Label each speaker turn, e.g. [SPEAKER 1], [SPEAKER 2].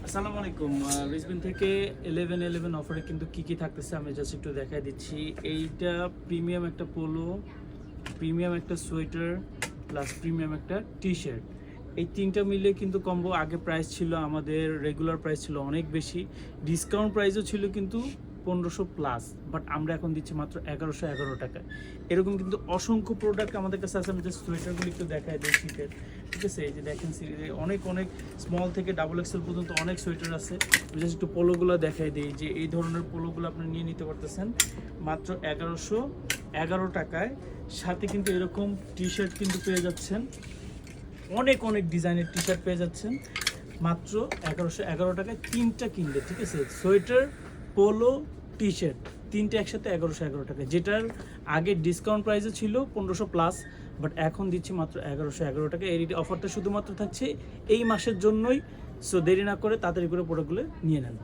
[SPEAKER 1] আসসালামু আলাইকুম। রিজবিন থেকে 11/11 অফারে কিন্তু কি থাকতেছে আমি জাস্ট একটু দেখাই দিচ্ছি। এইটা প্রিমিয়াম একটা পোলো, প্রিমিয়াম একটা সোয়েটার প্লাস প্রিমিয়াম একটা টি শার্ট, এই তিনটা মিলে কিন্তু কম্বো। আগে প্রাইস ছিল আমাদের রেগুলার প্রাইস ছিল অনেক বেশি, ডিসকাউন্ট প্রাইসও ছিল কিন্তু 1500 প্লাস, বাট আমরা এখন দিচ্ছি মাত্র 1111 টাকায়। এরকম কিন্তু অসংখ্য প্রোডাক্ট আমাদের কাছে আছে। আমি জাস্ট সোয়েটারগুলি একটু দেখাই দিই শীতের, ঠিক আছে? এই যে দেখেন সিরিজে অনেক অনেক স্মল থেকে ডাবল এক্সেল পর্যন্ত অনেক সোয়েটার আছে। আমি জাস্ট একটু পোলোগুলো দেখাই দিই যে এই ধরনের পোলোগুলো আপনি নিয়ে নিতে পারতেছেন মাত্র 1111 টাকায়। সাথে কিন্তু এরকম টি শার্ট কিন্তু পেয়ে যাচ্ছেন, অনেক অনেক ডিজাইনের টি শার্ট পেয়ে যাচ্ছেন মাত্র 1111 টাকায়। তিনটা কিনলে, ঠিক আছে? সোয়েটার, পোলো, টি শার্ট তিনটে একসাথে 1111 টাকায়, যেটার আগে ডিসকাউন্ট প্রাইসে ছিল 1500 প্লাস, বাট এখন দিচ্ছি মাত্র 1111 টাকা। এই অফারটা শুধুমাত্র থাকছে এই মাসের জন্যই। সো দেরি না করে তাড়াতাড়ি করে প্রোডাক্টগুলো নিয়ে নেন।